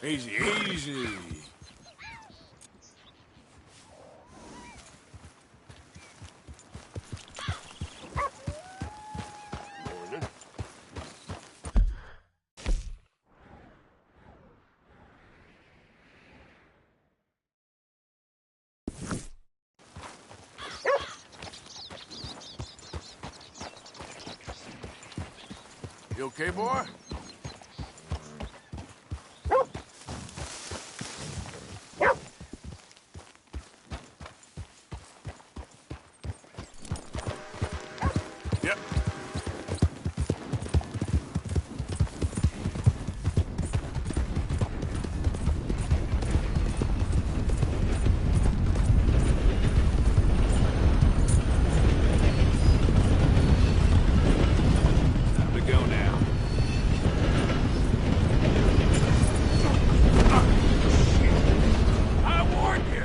Easy, easy. Morning. You okay, boy? Yep. Time to go now. I warned you.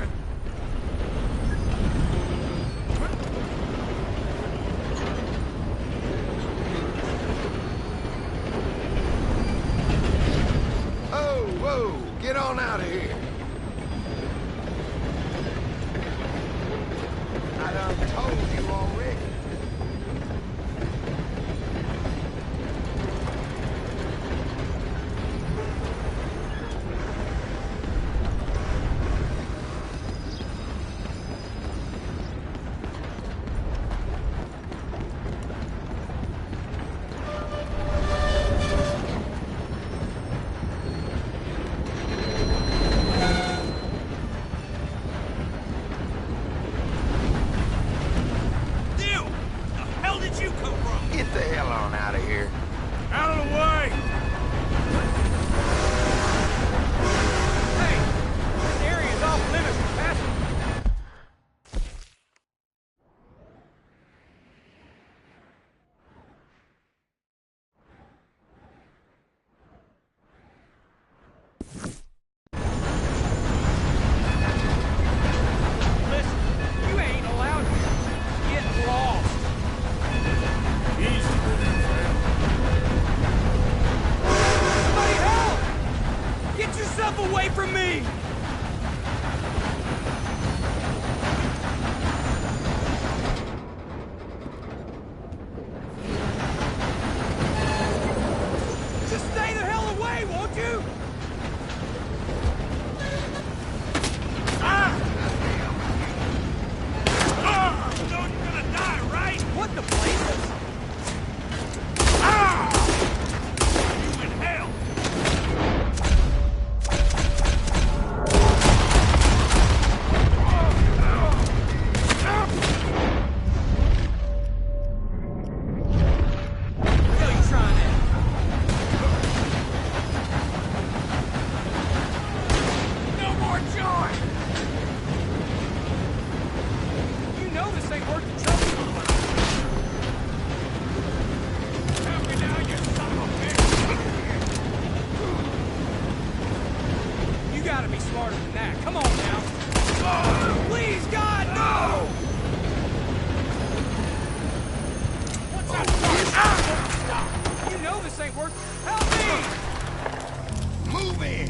Oh, whoa, get on out of here. I done told you already. You! The hell did you come from? Get the hell on out of here. Out of the way! Hey! This area's off limits for passengers. Listen, you ain't allowed here. Get lost. Easy, man. Somebody help! Get yourself away from me! Just stay the hell away, won't you? So you're gonna die, right? What the blazes? You in hell! What the hell you trying at? No more joy! You know this ain't worth the trouble. Help me now, you son of a bitch! You gotta be smarter than that. Come on now. Please, God, no! What's that? Stop! You know this ain't worth. Help me! Move in.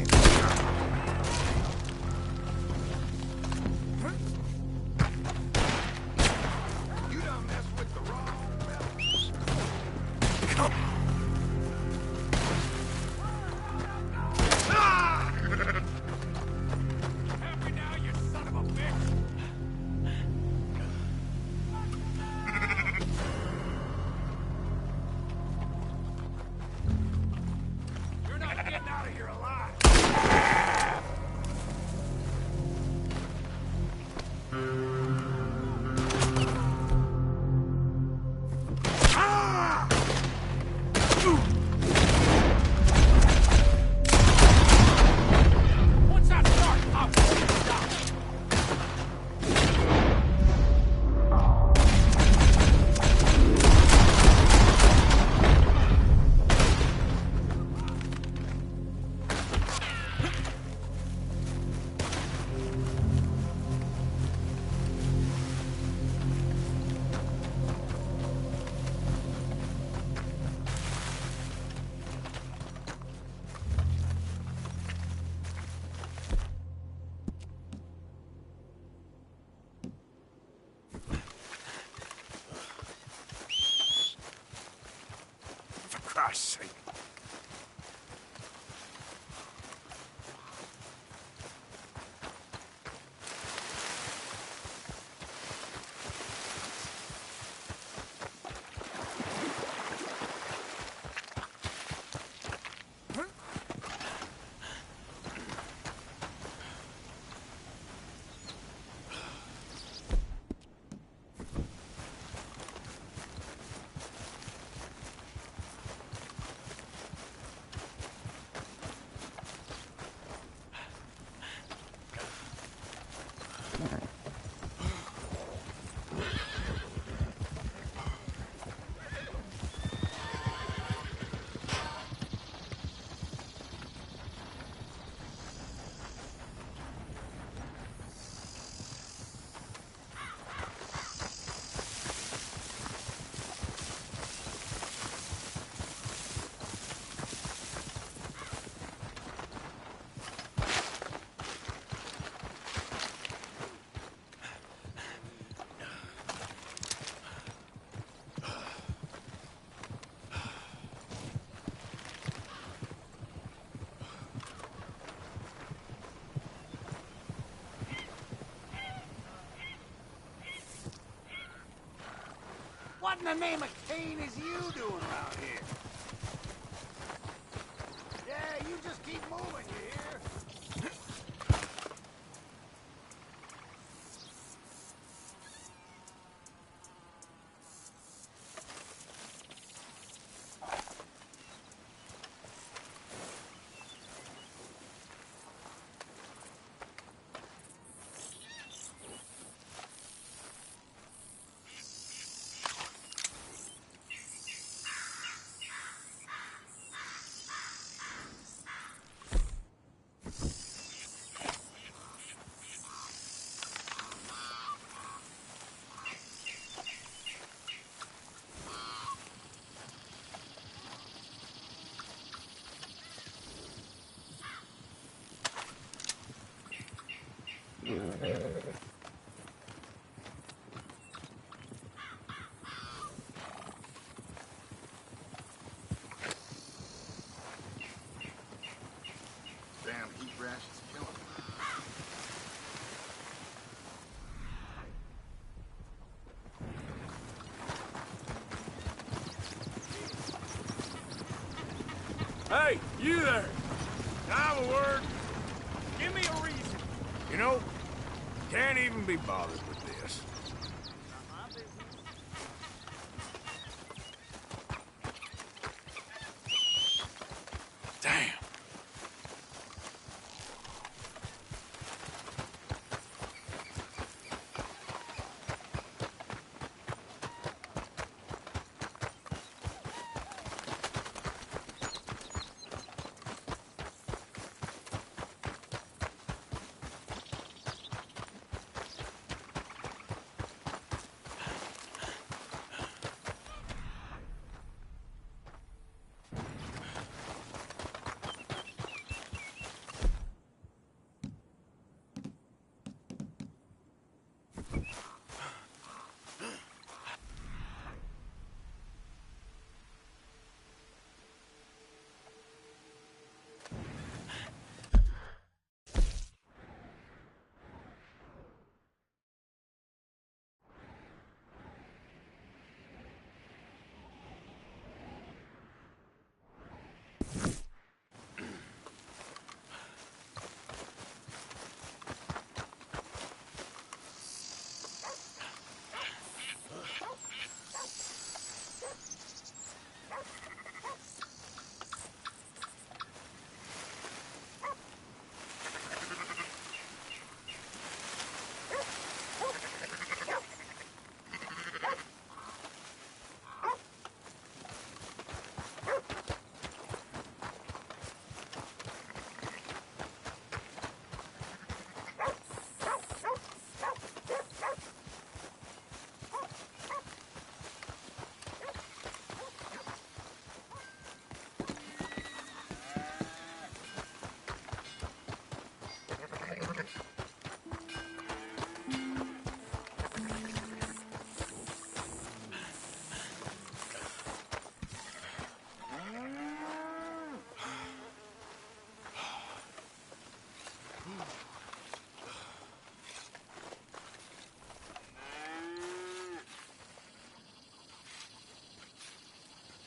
in the name of Cain is you doing around here? Yeah, you just keep moving, you hear? Damn heat rash is killing me. Hey, you there! I have a word. Give me a reason. You know, can't even be bothered with this. Damn.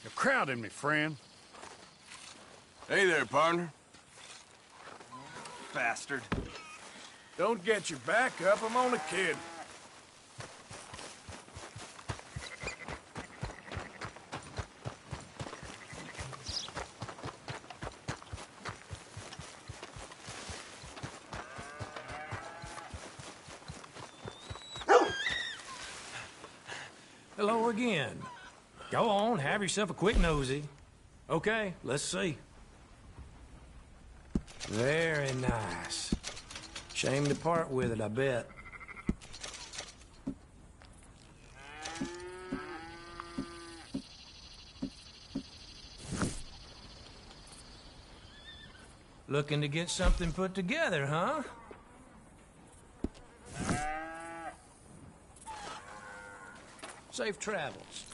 You're crowding me, friend. Hey there, partner. Bastard. Don't get your back up, I'm only kidding. Hello again. Go on, have yourself a quick nosy. Okay, let's see. Very nice. Shame to part with it, I bet. Looking to get something put together, huh? Safe travels.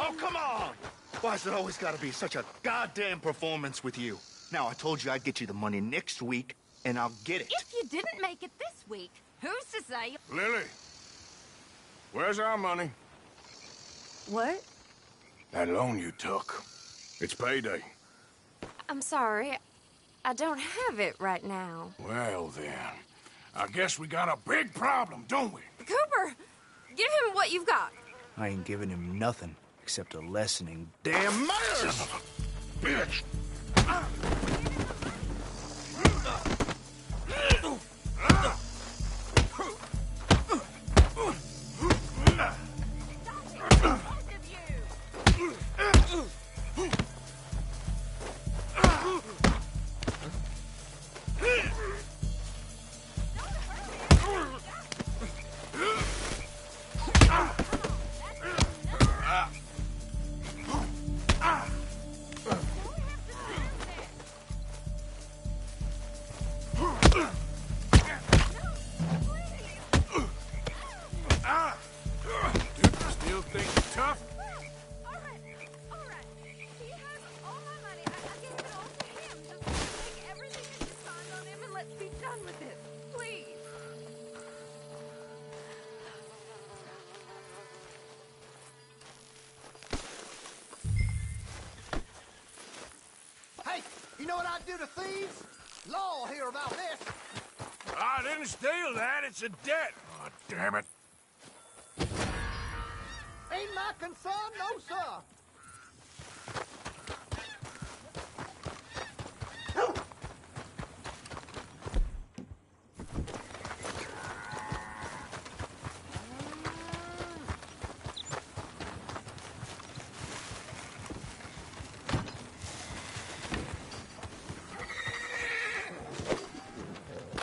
Oh, come on! Why's it always gotta be such a goddamn performance with you? Now, I told you I'd get you the money next week, and I'll get it. If you didn't make it this week, who's to say... Lily, where's our money? What? That loan you took. It's payday. I'm sorry. I don't have it right now. Well, then. I guess we got a big problem, don't we? Cooper! Give him what you've got. I ain't giving him nothing except a lessening damn manners! Bitch! Still think you're tough? All right. He has all my money. I gave it all to him. Just take everything that you signed on him and let's be done with it. Please. Hey, you know what I'd do to thieves? Law will hear about this. I didn't steal that. It's a debt. Oh, damn it. Ain't my concern, no, sir.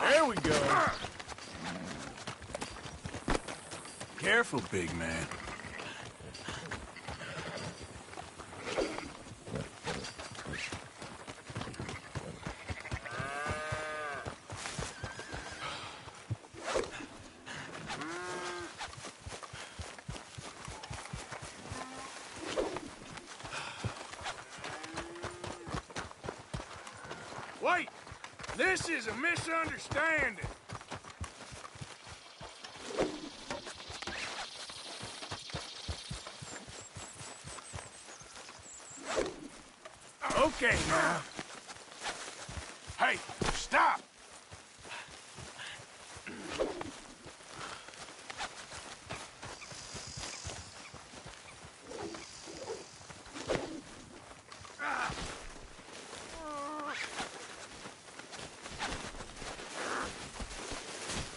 There we go. Careful, big man. Wait! This is a misunderstanding. Okay, now. Hey, stop!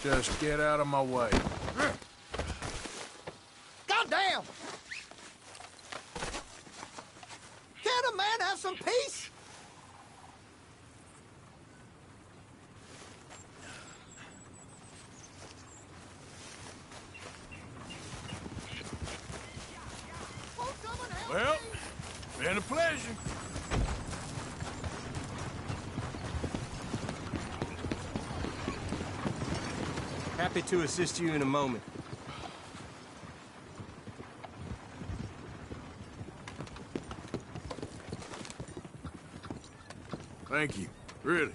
Just get out of my way. Goddamn! Can't a man have some peace? Won't someone help Well, me? been a pleasure. Happy to assist you in a moment. Thank you, really.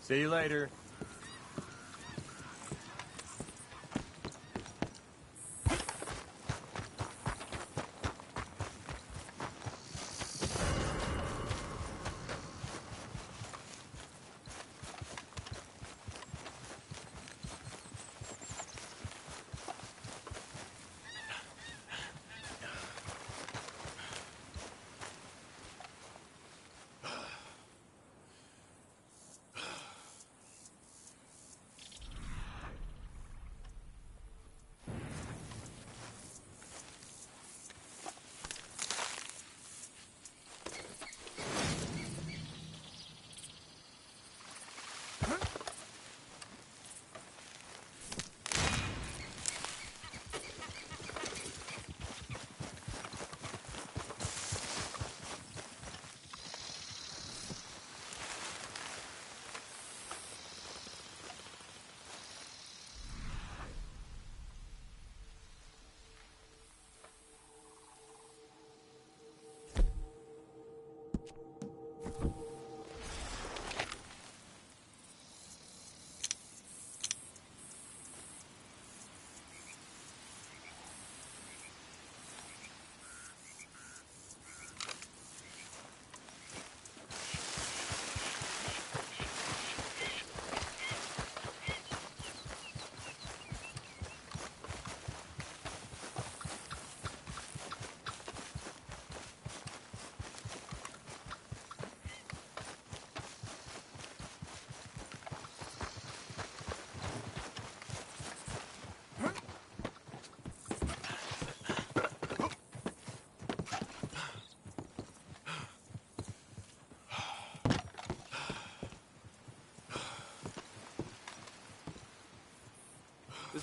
See you later.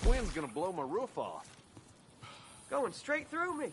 wind's gonna blow my roof off. Going straight through me.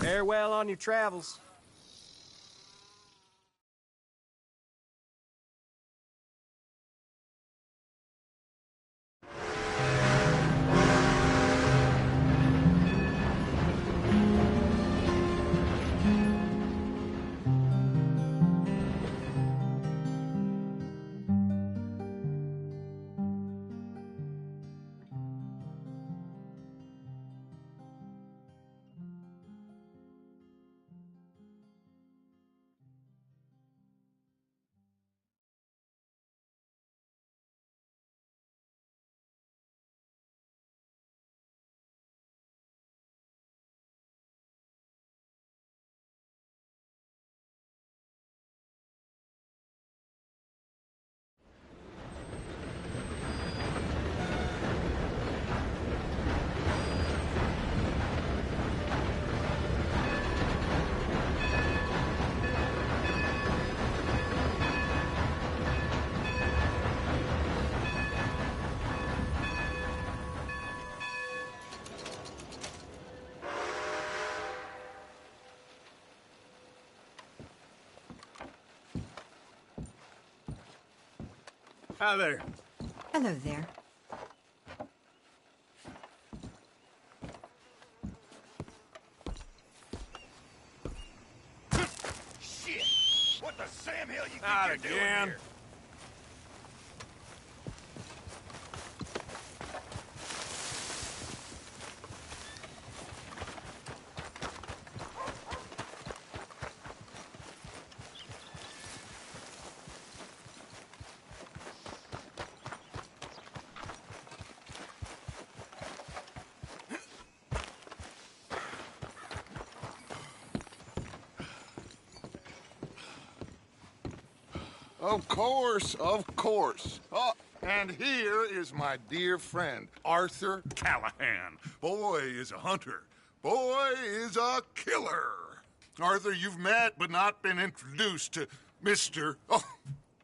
Farewell on your travels. Hi there. Hello there. Shit! What the Sam Hill you Not think you're again. doing here? Of course, of course. Oh, and here is my dear friend, Arthur Callahan. Boy is a hunter. Boy is a killer. Arthur, you've met but not been introduced to Mr. Oh,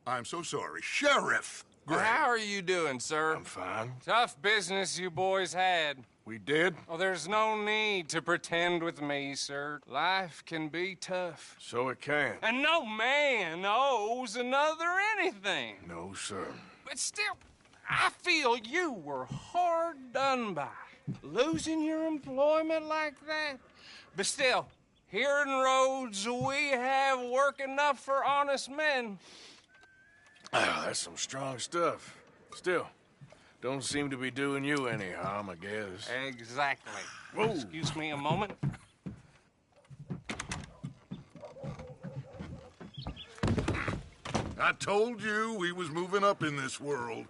I'm so sorry, Sheriff Gray. How are you doing, sir? I'm fine. Tough business you boys had. We did? Oh, there's no need to pretend with me, sir. Life can be tough. So it can. And no man owes another anything. No, sir. But still, I feel you were hard done by. Losing your employment like that. But still, here in Rhodes, we have work enough for honest men. Oh, that's some strong stuff. Still, don't seem to be doing you any harm, I guess. Exactly. Whoa. Excuse me a moment. I told you we was moving up in this world.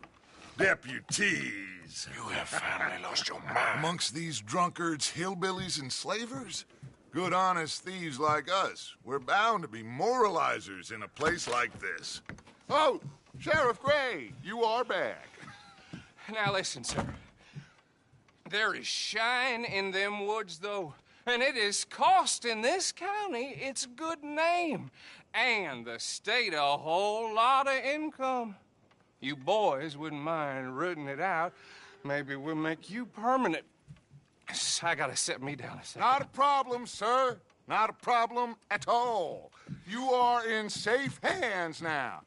Deputies. You have finally lost your mind. Amongst these drunkards, hillbillies, and slavers? Good, honest thieves like us. We're bound to be moralizers in a place like this. Oh, Sheriff Gray, you are back. Now listen, sir. There is shine in them woods, though, and it is costing this county its good name and the state a whole lot of income. You boys wouldn't mind rooting it out. Maybe we'll make you permanent. I gotta set me down a second. Not a problem, sir. Not a problem at all. You are in safe hands now.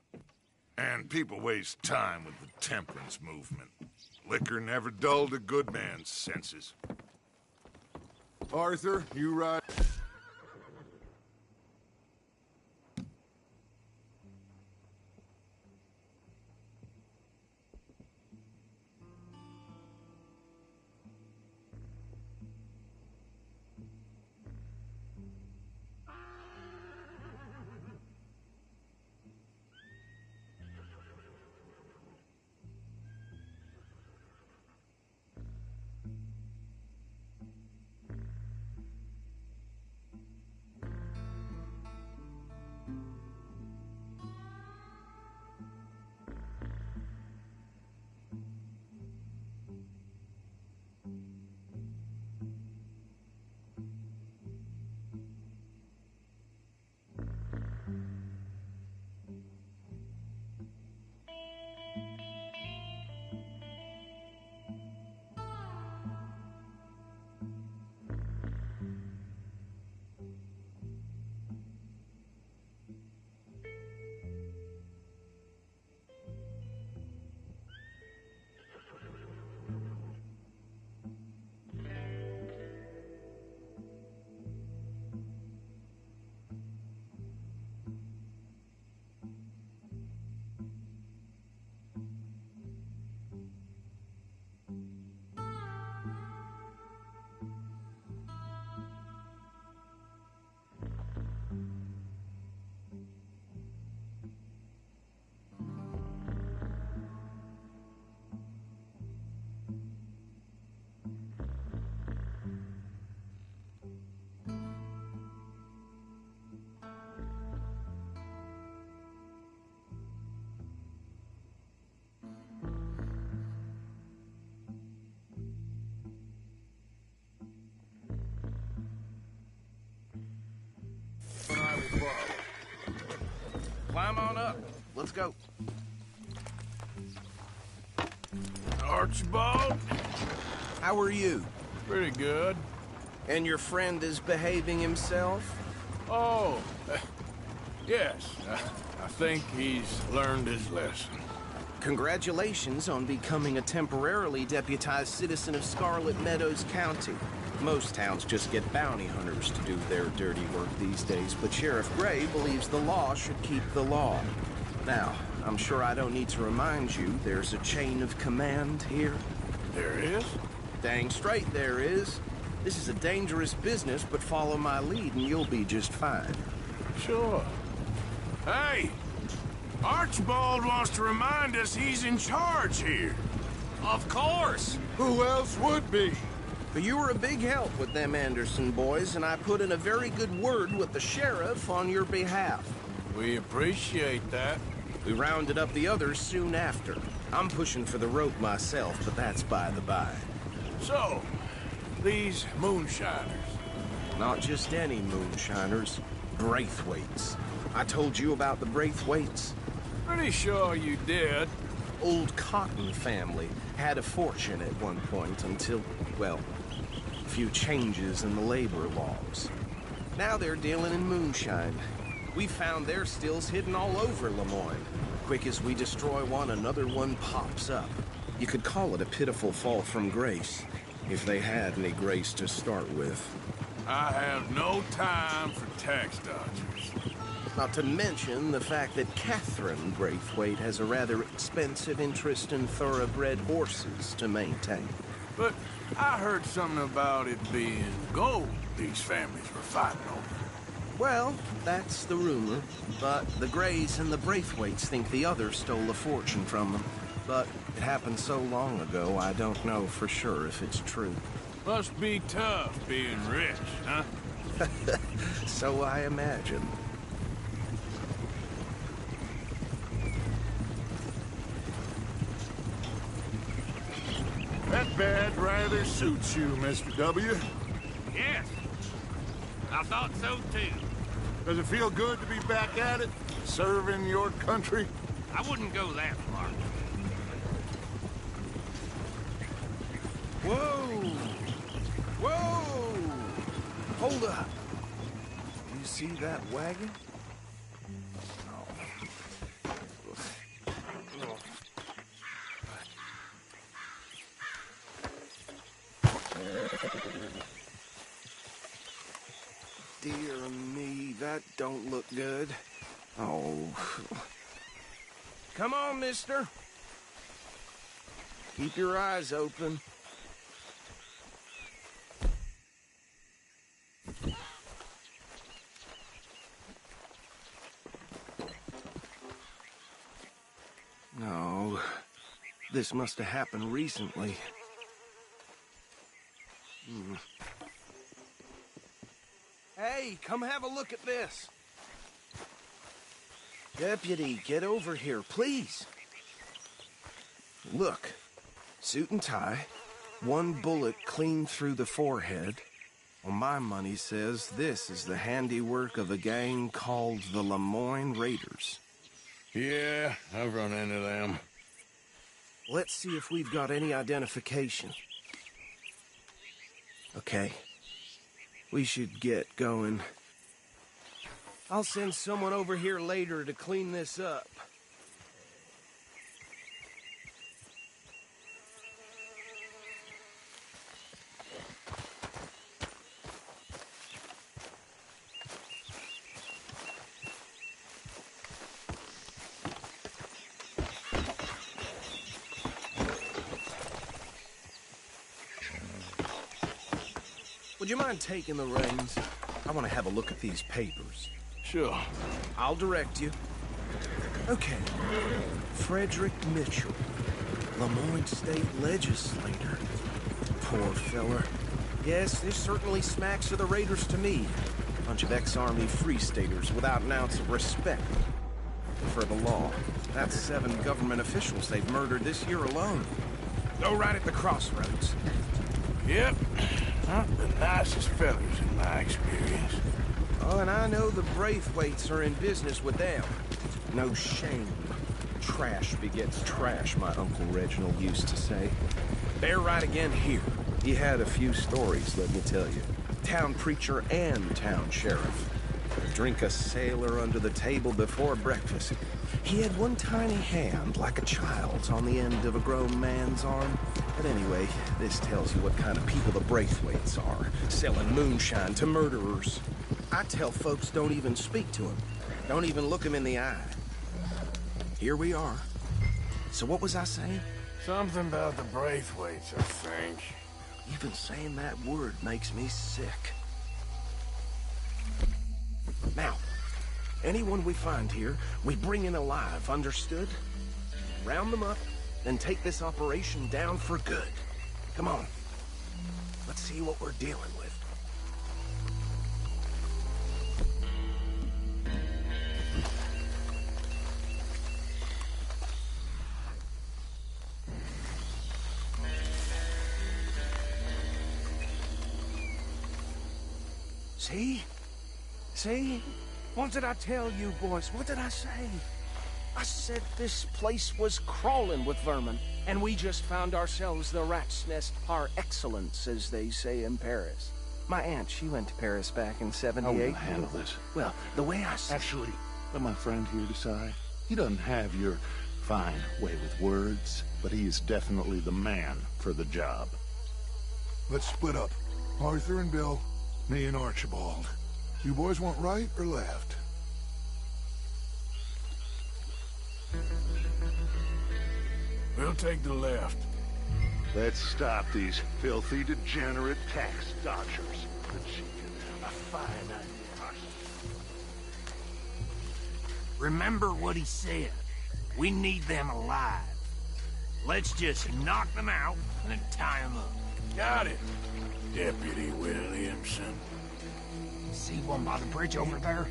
And people waste time with the temperance movement. Liquor never dulled a good man's senses. Arthur, you right. let's go. Archibald? How are you? Pretty good. And your friend is behaving himself? Oh, yes. I think he's learned his lesson. Congratulations on becoming a temporarily deputized citizen of Scarlet Meadows County. Most towns just get bounty hunters to do their dirty work these days, but Sheriff Gray believes the law should keep the law. Now, I'm sure I don't need to remind you there's a chain of command here. There is? Dang straight there is. This is a dangerous business, but follow my lead and you'll be just fine. Sure. Hey! Archibald wants to remind us he's in charge here. Of course. Who else would be? But you were a big help with them Anderson boys, and I put in a very good word with the sheriff on your behalf. We appreciate that. We rounded up the others soon after. I'm pushing for the rope myself, but that's by the by. So, these moonshiners. Not just any moonshiners. Braithwaites. I told you about the Braithwaites? Pretty sure you did. Old Cotton family had a fortune at one point until, well, a few changes in the labor laws. Now they're dealing in moonshine. We found their stills hidden all over Lemoyne. Quick as we destroy one, another one pops up. You could call it a pitiful fall from grace, if they had any grace to start with. I have no time for tax dodgers. Not to mention the fact that Catherine Braithwaite has a rather expensive interest in thoroughbred horses to maintain. But I heard something about it being gold these families were fighting over. Well, that's the rumor. But the Grays and the Braithwaites think the others stole a fortune from them. But it happened so long ago, I don't know for sure if it's true. Must be tough being rich, huh? So I imagine. That bed rather suits you, Mr. W. Yes. I thought so, too. Does it feel good to be back at it? Serving your country? I wouldn't go that far. Whoa! Whoa! Hold up. Do you see that wagon? Dear me, that don't look good. Oh. Come on, mister. Keep your eyes open. No. This must have happened recently. Hey, come have a look at this. Deputy, get over here, please. Look, suit and tie, one bullet clean through the forehead. Well, my money says this is the handiwork of a gang called the Lemoyne Raiders. Yeah, I've run into them. Let's see if we've got any identification. Okay. We should get going. I'll send someone over here later to clean this up. Would you mind taking the reins? I want to have a look at these papers. Sure. I'll direct you. Okay. Frederick Mitchell, Lemoyne State Legislator. Poor feller. Yes, this certainly smacks of the Raiders to me. Bunch of ex-Army Free Staters without an ounce of respect for the law. That's 7 government officials they've murdered this year alone. Go right at the crossroads. Yep. Not the nicest fellas in my experience. Oh, and I know the Braithwaites are in business with them. No shame. Trash begets trash, my Uncle Reginald used to say. They're right again here. He had a few stories, let me tell you. Town preacher and town sheriff. Drink a sailor under the table before breakfast. He had one tiny hand, like a child's, on the end of a grown man's arm. But anyway, this tells you what kind of people the Braithwaites are, selling moonshine to murderers. I tell folks don't even speak to him. Don't even look him in the eye. Here we are. So what was I saying? Something about the Braithwaites, I think. Even saying that word makes me sick. Now, anyone we find here, we bring in alive, understood? Round them up, then take this operation down for good. Come on. Let's see what we're dealing with. See? See? What did I tell you, boys? What did I say? I said this place was crawling with vermin, and we just found ourselves the rat's nest par excellence, as they say in Paris. My aunt, she went to Paris back in '78. How will you handle this? Well, the way I said... Actually, let my friend here decide. He doesn't have your fine way with words, but he is definitely the man for the job. Let's split up. Arthur and Bill, me and Archibald. You boys want right or left? We'll take the left. Let's stop these filthy, degenerate tax dodgers. A fine idea. Remember what he said. We need them alive. Let's just knock them out and then tie them up. Got it, Deputy Williamson. See one by the bridge over there?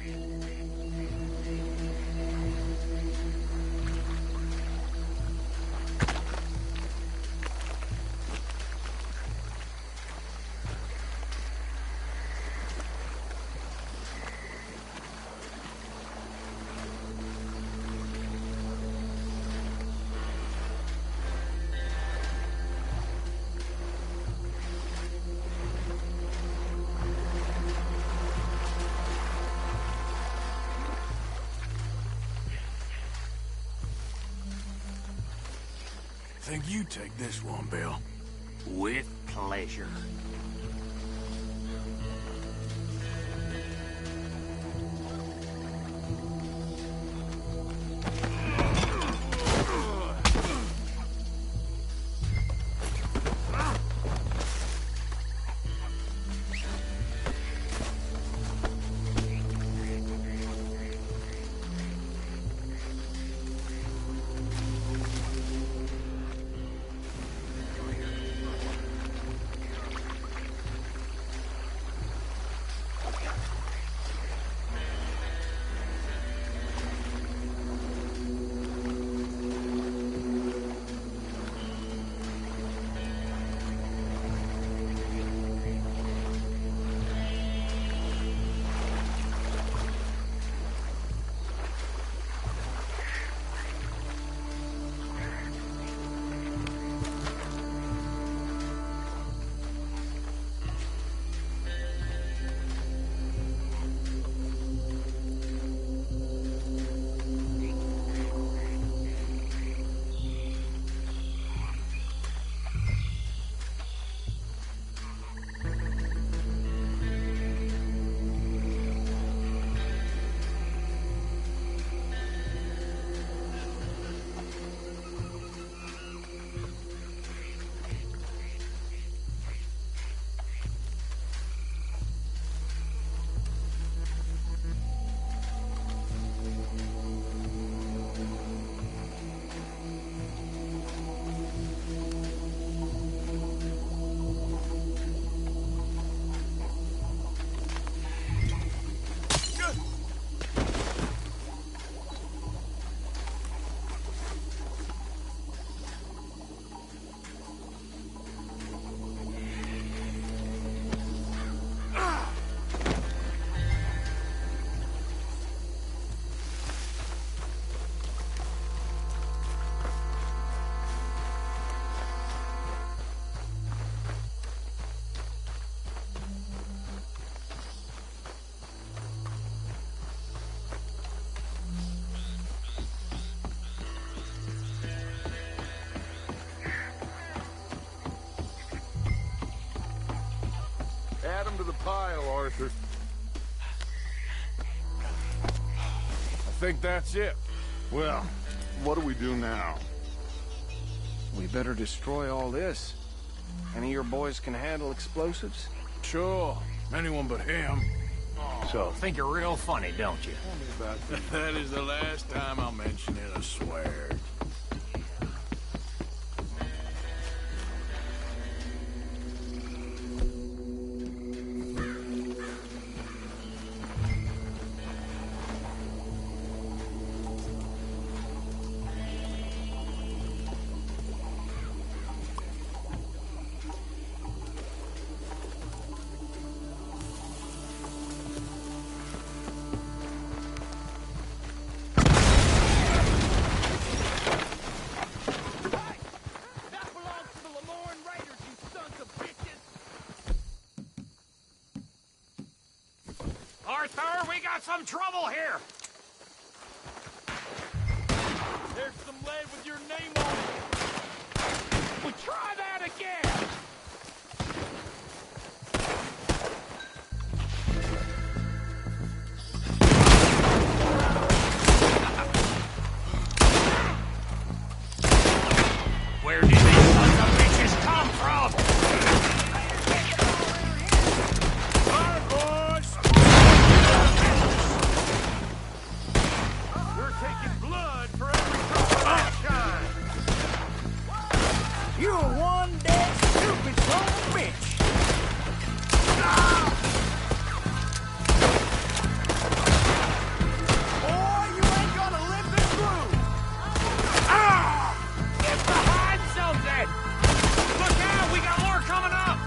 Think you take this one, Bill. With pleasure. Add them to the pile, Arthur. I think that's it. Well, what do we do now? We better destroy all this. Any of your boys can handle explosives? Sure. Anyone but him. So, think you're real funny, don't you? That is the last time I'll mention it, I swear. Arthur, we got some trouble here! There's some lead with your name on it. Well, try that again! Where did these sons of bitches come from? You're one dead stupid son of a bitch. Boy, you ain't gonna live this through. Get behind something! Look out, we got more coming up!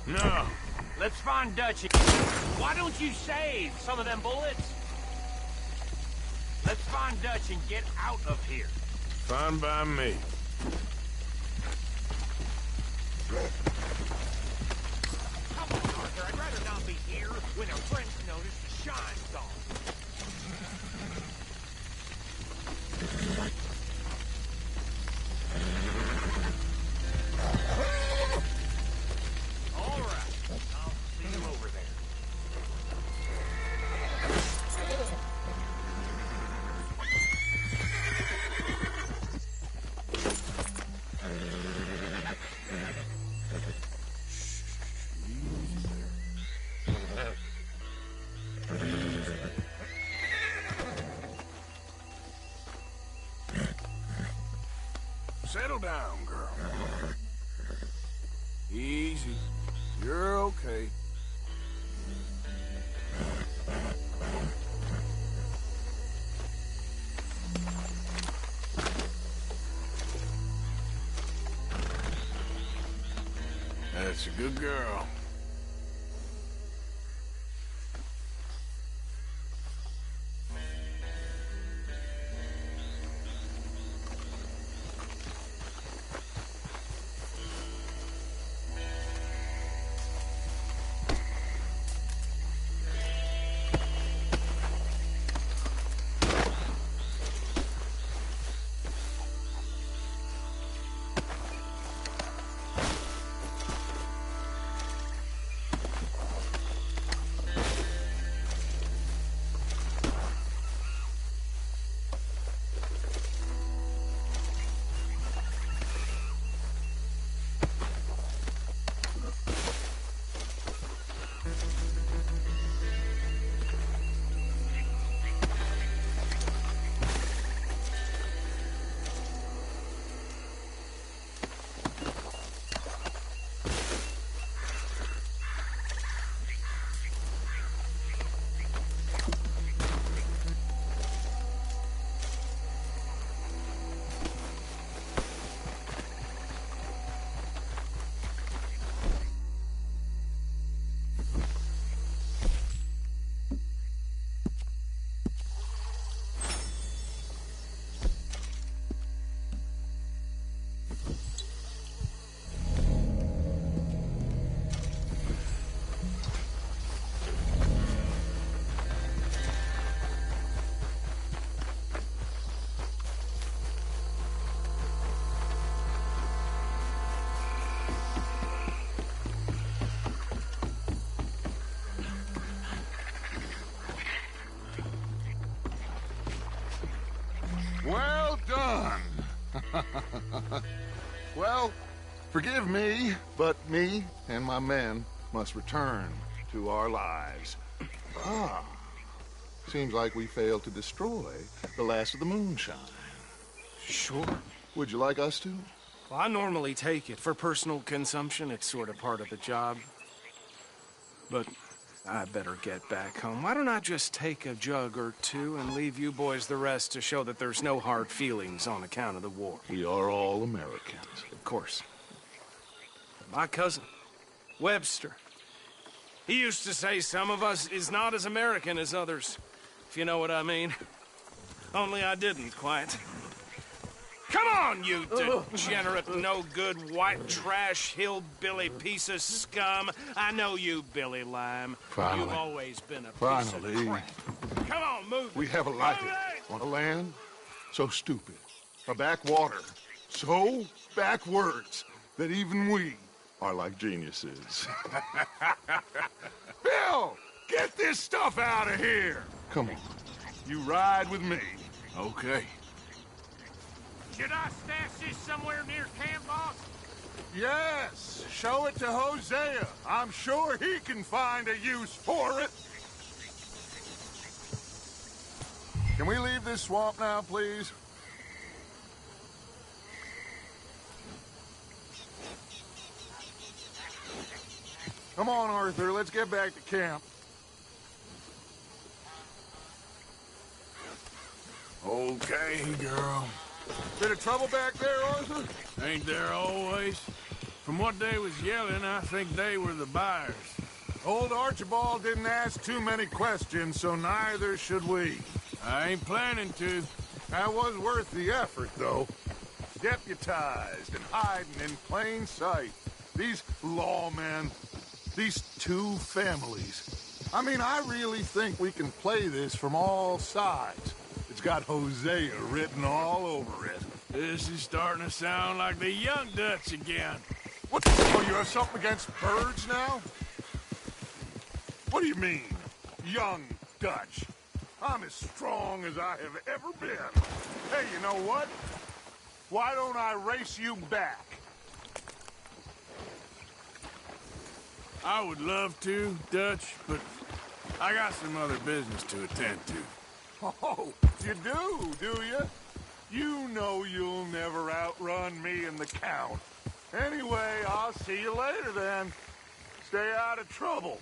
No. Let's find Dutch. Why don't you save some of them bullets? Let's find Dutch and get out of here. Fine by me. Come on, Arthur. I'd rather not be here when our friends notice the shine's gone. All right. I'll see you over there. Settle down, girl. Easy. You're okay. That's a good girl. Well, forgive me, but me and my men must return to our lives. Ah, seems like we failed to destroy the last of the moonshine. Sure. Would you like us to? Well, I normally take it. For personal consumption, it's sort of part of the job. But I better get back home. Why don't I just take a jug or two and leave you boys the rest to show that there's no hard feelings on account of the war? We are all Americans. Of course. My cousin, Webster, he used to say some of us is not as American as others, if you know what I mean. Only I didn't quite. Come on, you degenerate, no-good, white trash, hillbilly piece of scum. I know you, Billy Lime. Finally. You've always been a piece of crap. Come on, move. We have a life on a land so stupid, a backwater so backwards that even we are like geniuses. Bill, get this stuff out of here. Come on, you ride with me. Okay. Should I stash this somewhere near camp, boss? Yes, show it to Hosea. I'm sure he can find a use for it. Can we leave this swamp now, please? Come on, Arthur, let's get back to camp. Okay, girl. Bit of trouble back there, Arthur? Ain't there always? From what they was yelling, I think they were the buyers. Old Archibald didn't ask too many questions, so neither should we. I ain't planning to. That was worth the effort, though. Deputized and hiding in plain sight. These lawmen, these two families. I mean, I really think we can play this from all sides. It's got Hosea written all over it. This is starting to sound like the Young Dutch again. What? Oh, you have something against birds now? What do you mean, Young Dutch? I'm as strong as I have ever been. Hey, you know what? Why don't I race you back? I would love to, Dutch, but I got some other business to attend to. Oh, you do you? You know you'll never outrun me and the Count. Anyway, I'll see you later then. Stay out of trouble.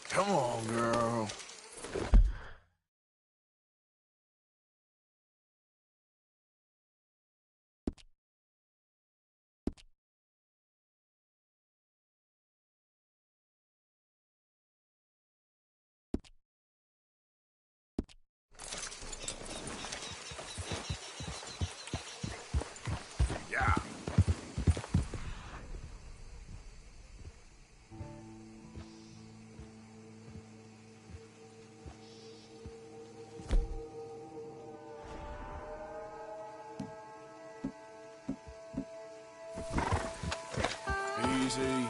Come on, girl. Yeah. Easy.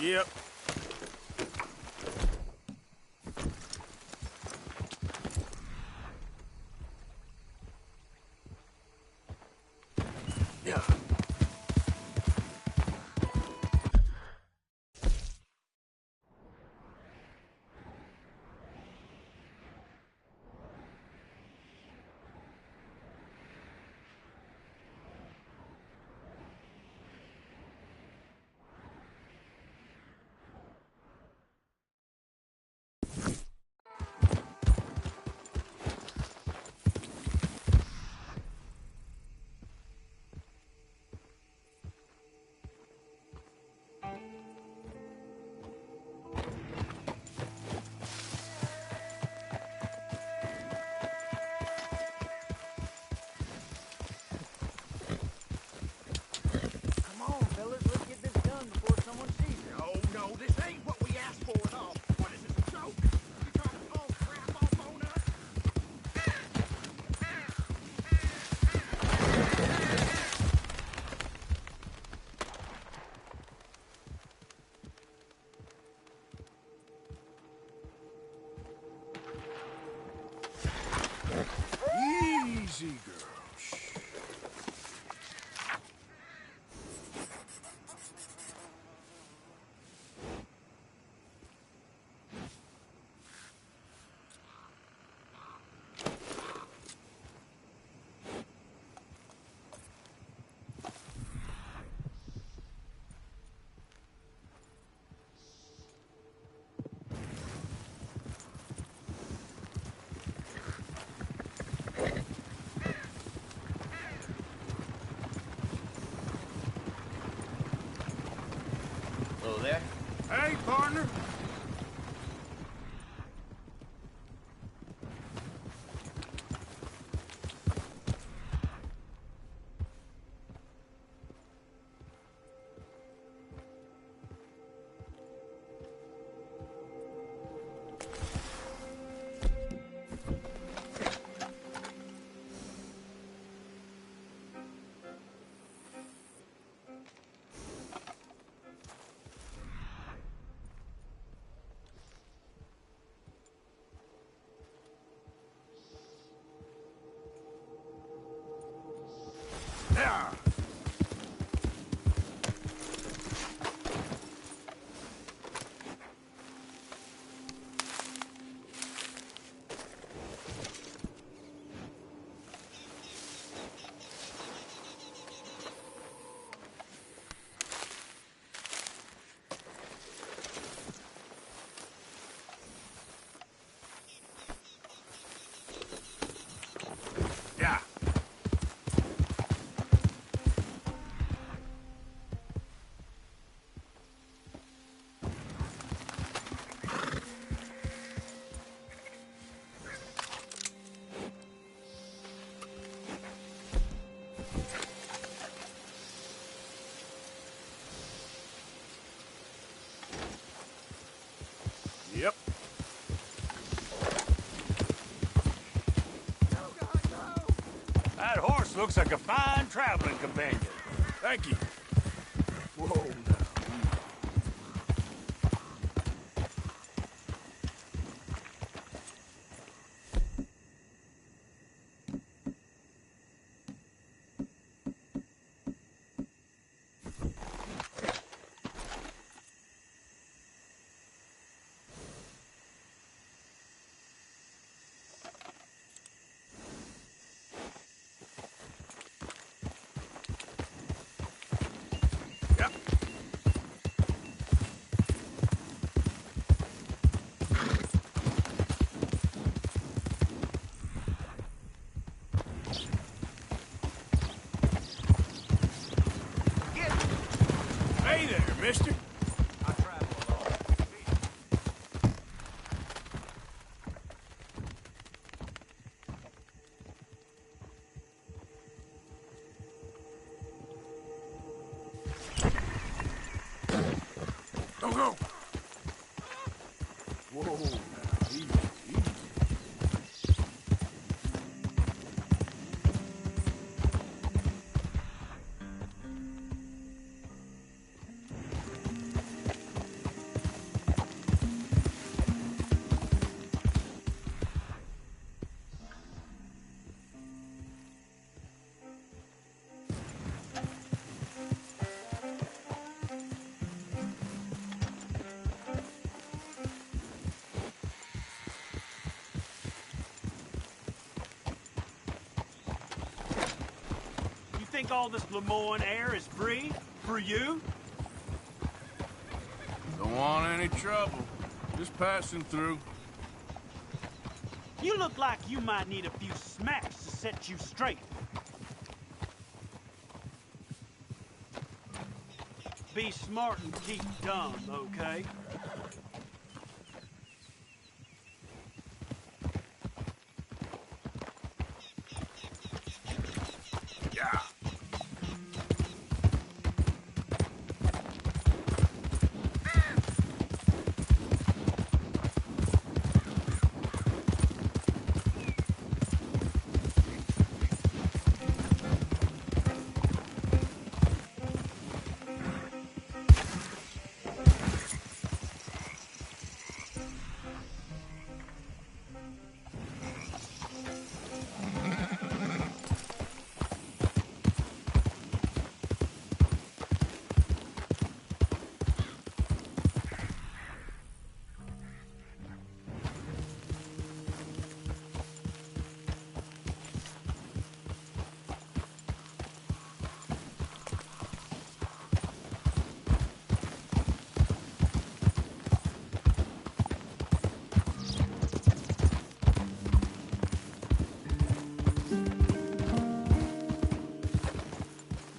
Yep. Yeah. Come on, fellas, let's get this done before someone sees it. Oh, no, this ain't what we asked for at all. What is this, a joke? You trying to pull crap off on us? Easy, girl. Shh. Hello there. Hey, partner. Yeah. Yeah. Yep. That horse looks like a fine traveling companion. Thank you. Whoa, now. Yep. Hey there, mister. Go, go. Whoa, now, easy, easy. think all this Lemoyne air is free? For you? Don't want any trouble. Just passing through. You look like you might need a few smacks to set you straight. Be smart and keep dumb, okay? Yeah.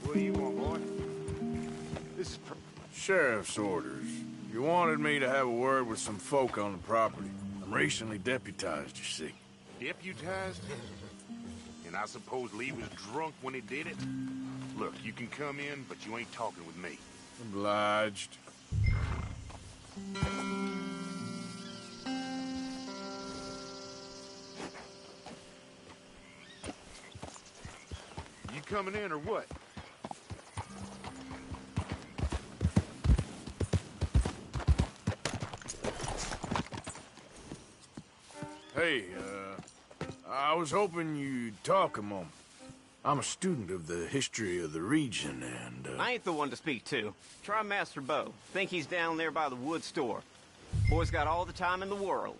What do you want, boy? This is Sheriff's orders. You wanted me to have a word with some folk on the property. I'm recently deputized, you see. Deputized? And I suppose Lee was drunk when he did it? Look, you can come in, but you ain't talking with me. Obliged. You coming in or what? Hey, I was hoping you'd talk a moment. I'm a student of the history of the region, and, I ain't the one to speak to. Try Master Bo. Think he's down there by the wood store. Boy's got all the time in the world.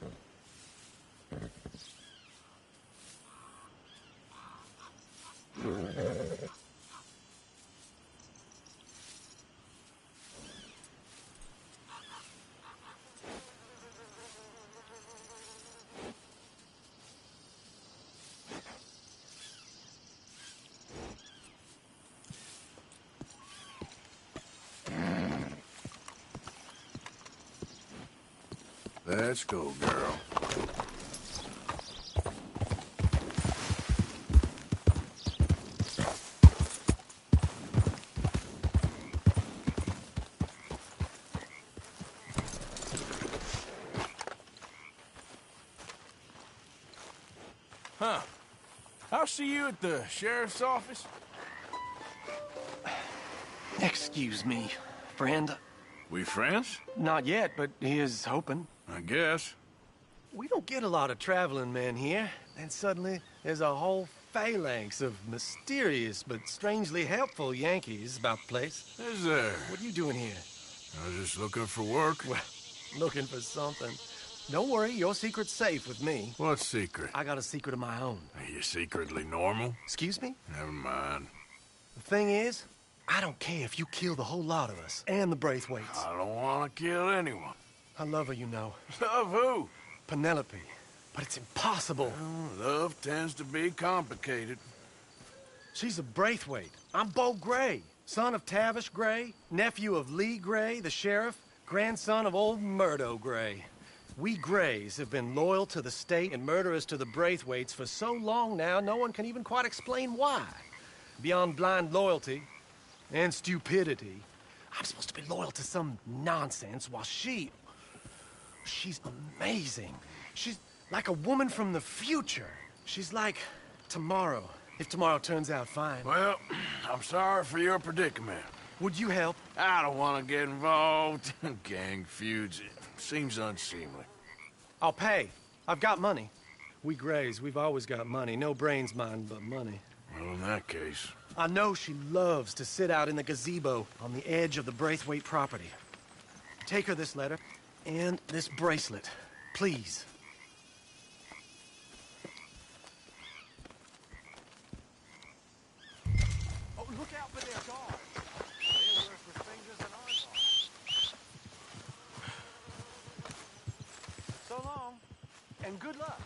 Let's go, girl. Huh. I'll see you at the sheriff's office. Excuse me, friend. We friends? Not yet, but he is hoping. I guess. We don't get a lot of traveling men here. And suddenly, there's a whole phalanx of mysterious but strangely helpful Yankees about the place. Is there? What are you doing here? I was just looking for work. Well, looking for something. Don't worry, your secret's safe with me. What secret? I got a secret of my own. Are you secretly normal? Excuse me? Never mind. The thing is, I don't care if you kill the whole lot of us and the Braithwaites. I don't want to kill anyone. I love her, you know. Love who? Penelope. But it's impossible. Well, love tends to be complicated. She's a Braithwaite. I'm Bo Gray, son of Tavish Gray, nephew of Lee Gray, the sheriff, grandson of old Murdo Gray. We Grays have been loyal to the state and murderous to the Braithwaites for so long now, no one can even quite explain why. Beyond blind loyalty and stupidity, I'm supposed to be loyal to some nonsense while she's amazing. She's like a woman from the future. She's like tomorrow, if tomorrow turns out fine. Well, I'm sorry for your predicament. Would you help? I don't want to get involved in gang feuds. It seems unseemly. I'll pay. I've got money. We Grays, we've always got money. No brains, mind, but money. Well, in that case... I know she loves to sit out in the gazebo on the edge of the Braithwaite property. Take her this letter and this bracelet, please. Oh, open their doors. They work with fingers and eyeballs. So long, and good luck.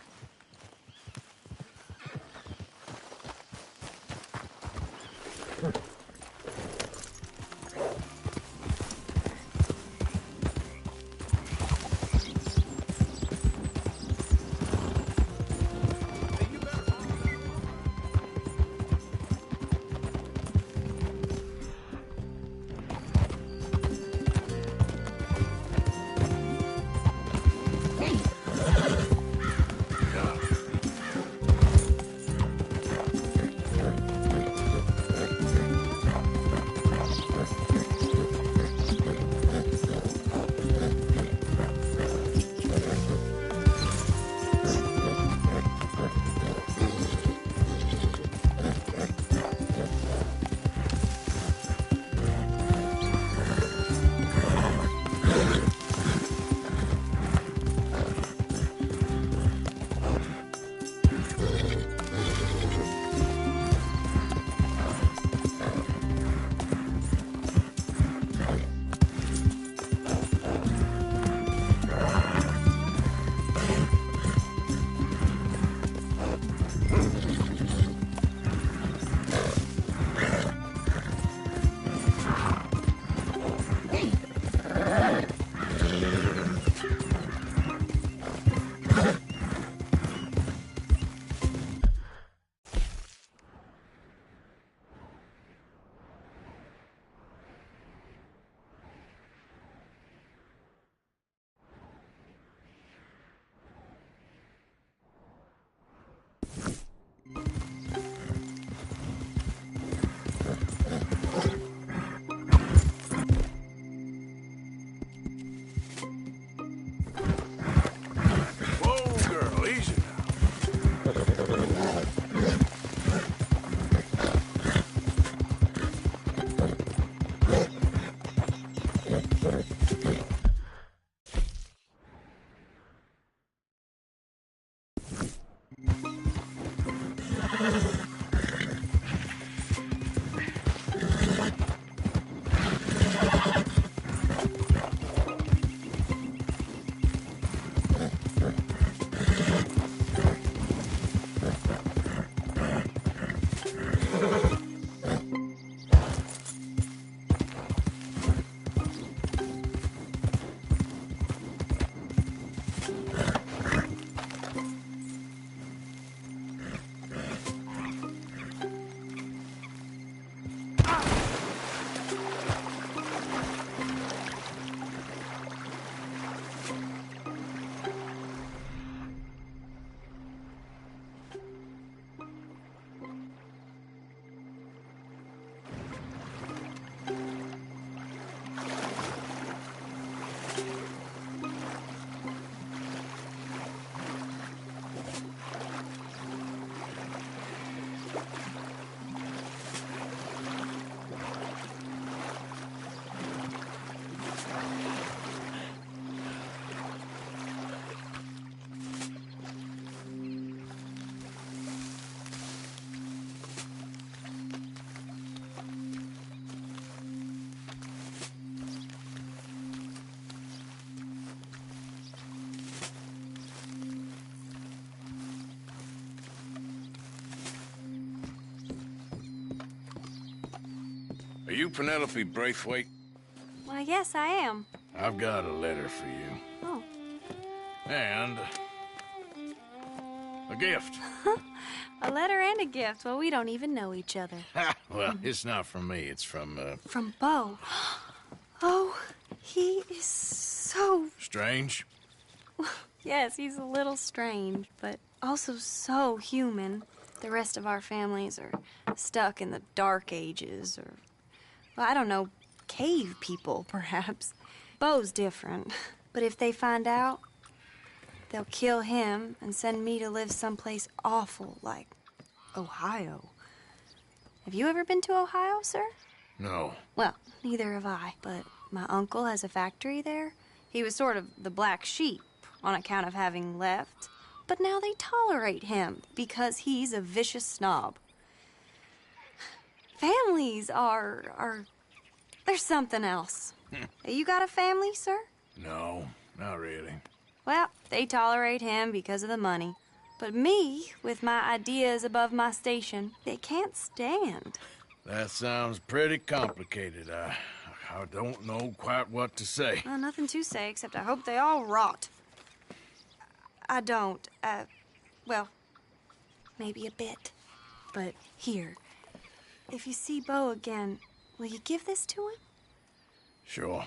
Whoa, girl, easy Are you Penelope Braithwaite? Why, yes, I am. I've got a letter for you. Oh. And a gift. A letter and a gift. Well, we don't even know each other. Well, it's not from me. It's from, From Bo. Oh, he is so... Strange? Yes, he's a little strange, but also so human. The rest of our families are stuck in the dark ages, or, well, I don't know, cave people, perhaps. Bo's different, but if they find out, they'll kill him and send me to live someplace awful like Ohio. Have you ever been to Ohio, sir? No. Well, neither have I, but my uncle has a factory there. He was sort of the black sheep on account of having left, but now they tolerate him because he's a vicious snob. Families are... There's something else. You got a family, sir? No, not really. Well, they tolerate him because of the money. But me, with my ideas above my station, they can't stand. That sounds pretty complicated. I don't know quite what to say. Well, nothing to say, except I hope they all rot. I don't. Well, maybe a bit. But here, if you see Bo again, will you give this to him? Sure.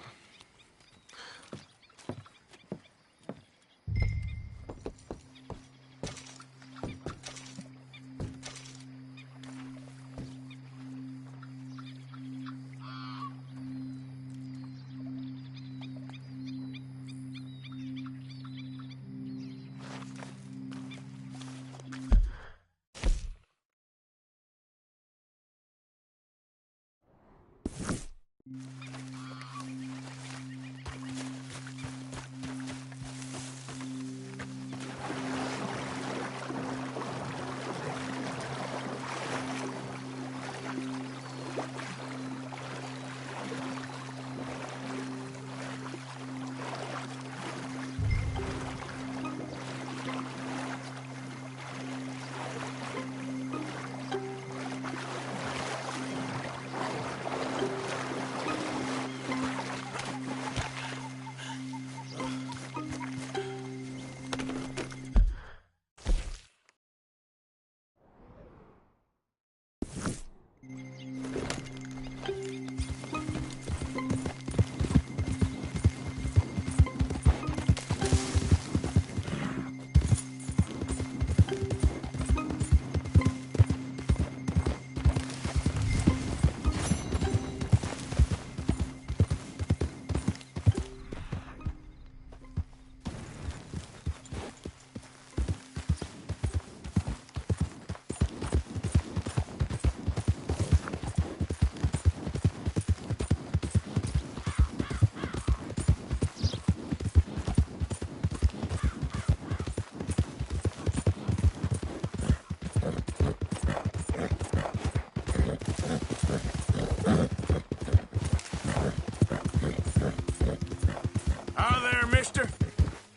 Mister?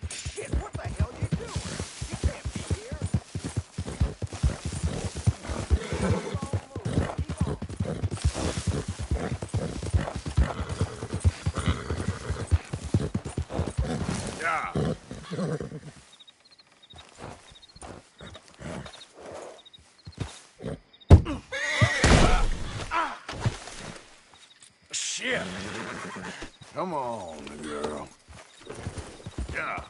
Shit, what the hell you doing? You can't be Yeah. Shit. Come on, girl. Yeah.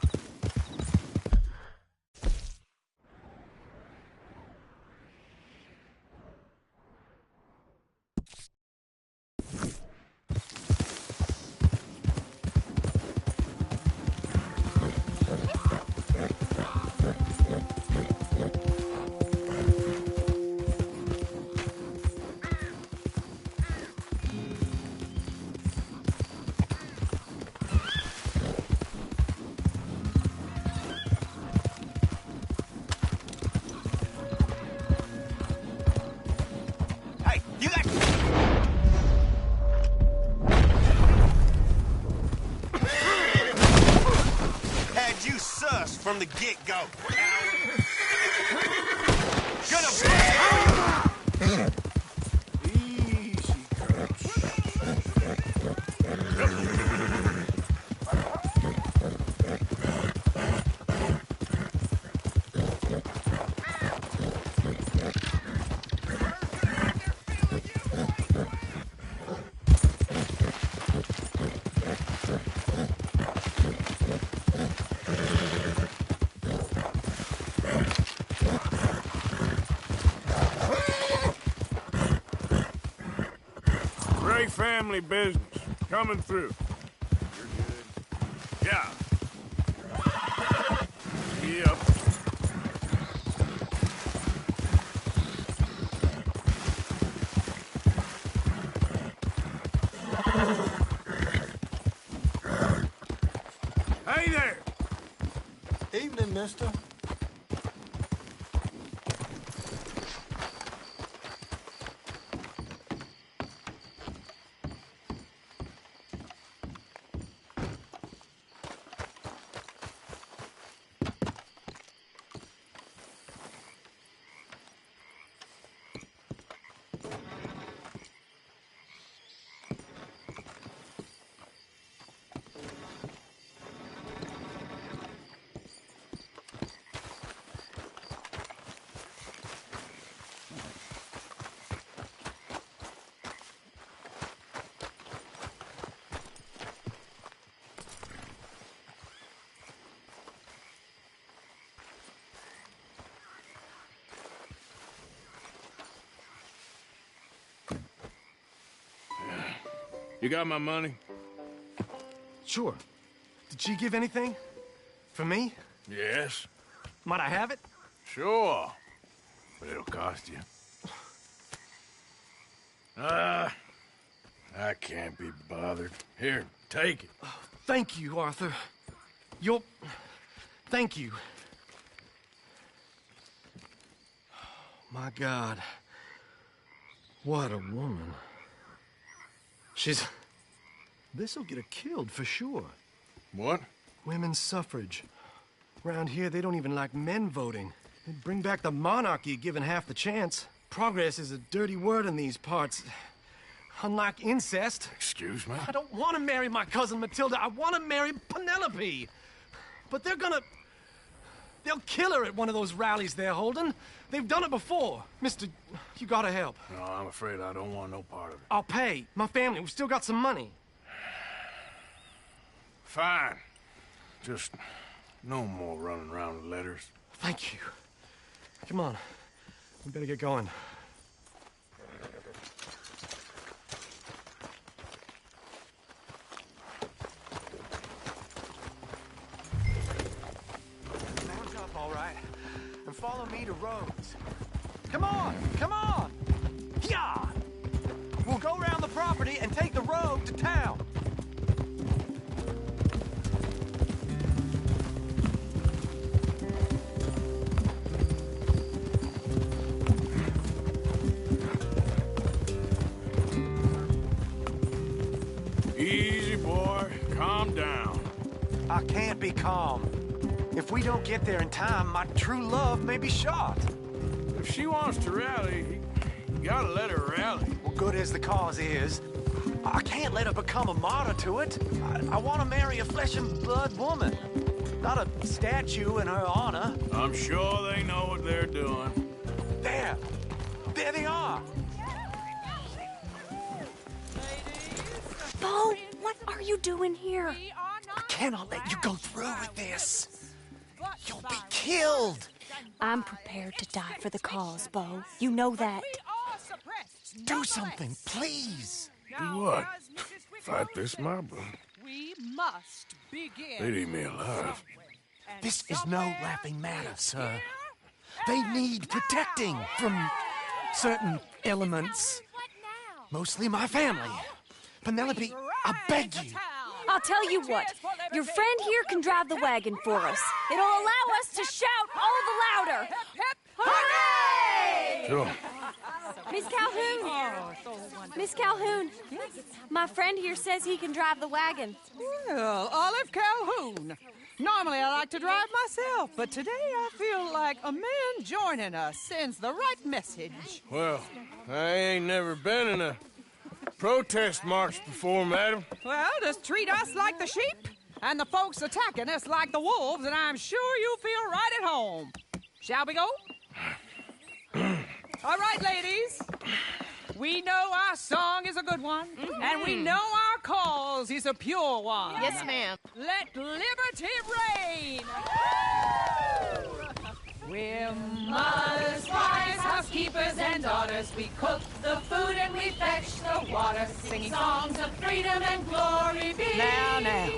From the get-go. Family business. Coming through. You're good. Yeah. Yep. Hey there! Evening, mister. You got my money? Sure. Did she give anything? For me? Yes. Might I have it? Sure. But it'll cost you. I can't be bothered. Here, take it. Oh, thank you, Arthur. Thank you. My God. What a woman. This'll get her killed for sure. What? Women's suffrage. Around here, they don't even like men voting. They'd bring back the monarchy given half the chance. Progress is a dirty word in these parts. Unlike incest. Excuse me? I don't want to marry my cousin Matilda. I want to marry Penelope. But they'll kill her at one of those rallies they're holding. They've done it before. Mister, you gotta help. No, I'm afraid I don't want no part of it. I'll pay. My family, we've still got some money. Fine. Just no more running around with letters. Thank you. Come on. We better get going. Mount up, all right, and follow me to Rhodes. Come on! Come on! Yeah! We'll go around the property and take the road to town. Easy, boy. Calm down. I can't be calm. If we don't get there in time, my true love may be shot. If she wants to rally, you gotta let her rally. Well, good as the cause is, I can't let her become a martyr to it. I want to marry a flesh and blood woman, not a statue in her honor. I'm sure they know what they're doing. There they are. Bo, what are you doing here? I cannot let you go through with this. You'll be killed. I'm prepared to die for the cause, Bo. You know that. Do something, please. Do what? Fight this mob? We must begin. They'd eat me alive. This is no laughing matter, sir. They need protecting from certain elements. Mostly my family. Penelope, I beg you. I'll tell you what. Your friend here can drive the wagon for us. It'll allow us to shout all the louder. Hooray! Sure. Miss Calhoun. Miss Calhoun. My friend here says he can drive the wagon. Well, Olive Calhoun. Normally I like to drive myself, but today I feel like a man joining us sends the right message. Well, I ain't never been in a protest march before, madam. Well, just treat us like the sheep, and the folks attacking us like the wolves, and I'm sure you'll feel right at home. Shall we go? All right, ladies. We know our song is a good one, and we know our cause is a pure one. Yes, ma'am. Let liberty reign! We're mothers, wives, housekeepers, and daughters. We cook the food and we fetch the water, singing songs of freedom and glory be. Now.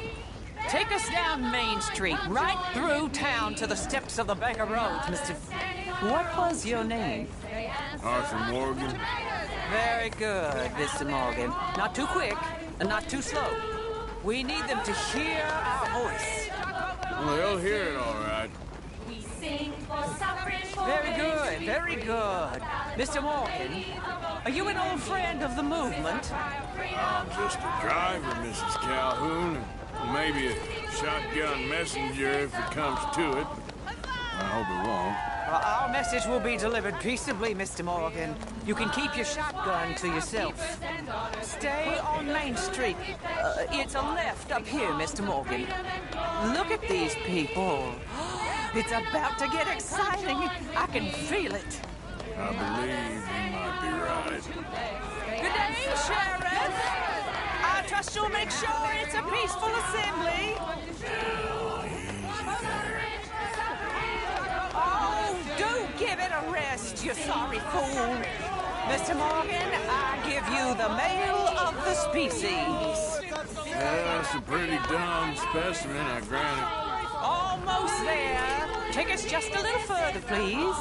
Take us down Main Street, right through town to the steps of the Bank of Rhodes, Mr. What was your name? Arthur Morgan. Very good, Mr. Morgan. Not too quick and not too slow. We need them to hear our voice. Well, they'll hear it all right. We sing for suffrage for Very good. Mr. Morgan, are you an old friend of the movement? I'm just a driver, Mrs. Calhoun, and maybe a shotgun messenger if it comes to it. I hope it won't. Our message will be delivered peaceably, Mr. Morgan. You can keep your shotgun to yourself. Stay on Main Street. It's a left up here, Mr. Morgan. Look at these people. It's about to get exciting. I can feel it. I believe you might be right. Good day, Sheriff. I trust you'll make sure it's a peaceful assembly. Oh, do give it a rest, you sorry fool. Mr. Morgan, I give you the male of the species. Yeah, that's a pretty dumb specimen, I grant it. Almost there. Take us just a little further, please.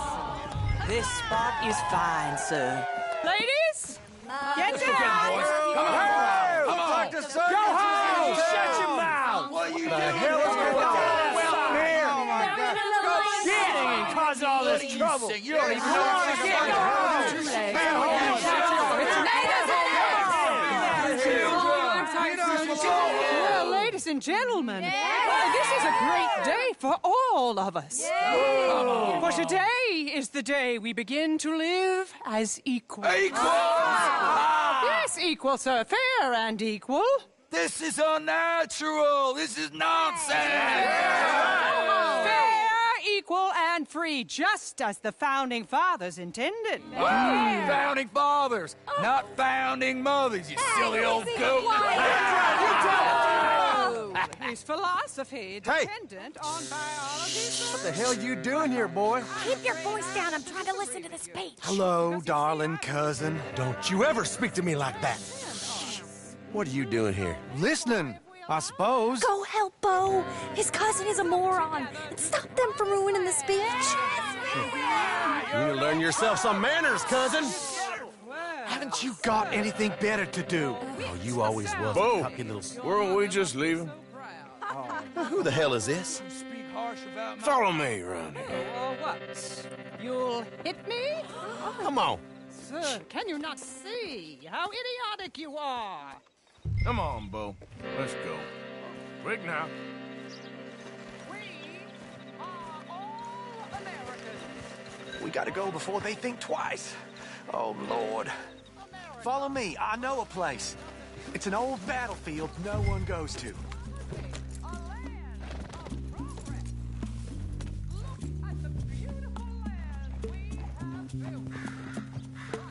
This spot is fine, sir. Ladies, get down! Come on! Go home! Shut your mouth! What the hell is going on here? Oh, my God. Go shit! And cause all this trouble. You don't even know what you're getting. Well, ladies and gentlemen, this is a great day for all of us. For today is the day we begin to live as equals. Yes, equal, sir. Fair and equal. This is unnatural. This is nonsense. Fair, equal, and free, just as the Founding Fathers intended. Founding fathers, not founding mothers, you silly old goat. His philosophy dependent on biology. What the hell you doing here, boy? Keep your voice down. I'm trying to listen to the speech. Hello, darling cousin. Don't you ever speak to me like that. What are you doing here? Listening, I suppose. Go help Bo. His cousin is a moron. And stop them from ruining the speech. You need to learn yourself some manners, cousin. Haven't you got anything better to do? Oh, you always was Bo, a cocky little... weren't we just leaving? Who the hell is this? Follow me around here. What? You'll hit me? Come on. Sir, can you not see how idiotic you are? Come on, Bo. Let's go. Quick now. We gotta go before they think twice. Oh, Lord. Follow me. I know a place. It's an old battlefield no one goes to.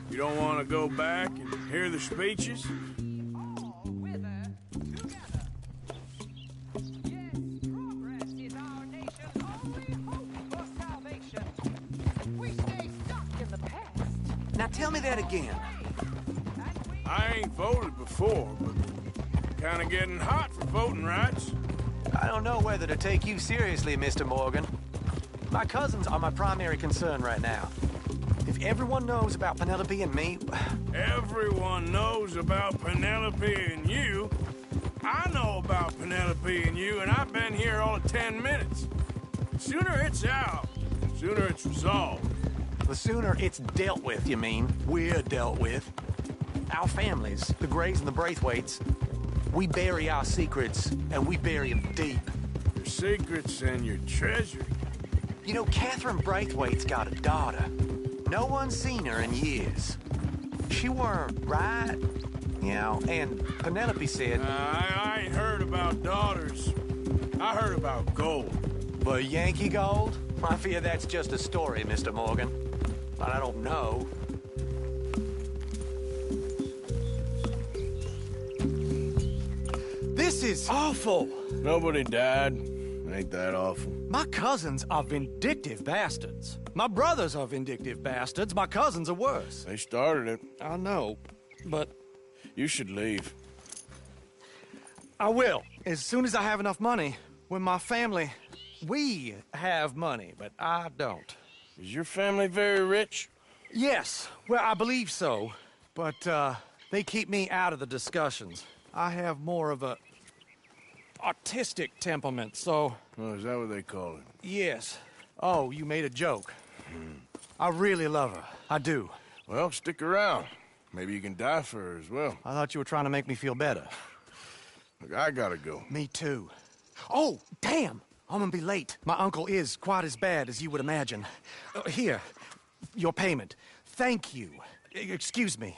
You don't want to go back and hear the speeches? Now tell me that again. I ain't voted before, but kind of getting hot for voting rights. I don't know whether to take you seriously, Mr. Morgan. My cousins are my primary concern right now. If everyone knows about Penelope and me... Everyone knows about Penelope and you. I know about Penelope and you, and I've been here all of 10 minutes. Sooner it's out, sooner it's resolved. The sooner it's dealt with, you mean? We're dealt with. Our families, the Grays and the Braithwaites, we bury our secrets, and we bury them deep. Your secrets and your treasure. You know, Catherine Braithwaite's got a daughter. No one's seen her in years. She weren't right, you know, and Penelope said... I ain't heard about daughters. I heard about gold. But Yankee gold? I fear that's just a story, Mr. Morgan. But I don't know. This is awful. Nobody died. Ain't that awful? My cousins are vindictive bastards. My brothers are vindictive bastards. My cousins are worse. They started it. I know, but... You should leave. I will, as soon as I have enough money. When my family... We have money, but I don't. Is your family very rich? Yes, well, I believe so. But, they keep me out of the discussions. I have more of a... artistic temperament, so... Oh, is that what they call it? Yes. Oh, you made a joke. I really love her. I do. Well, stick around. Maybe you can die for her as well. I thought you were trying to make me feel better. Look, I gotta go. Me too. Oh, damn! I'm gonna be late. My uncle is quite as bad as you would imagine. Here, your payment. Thank you. Excuse me.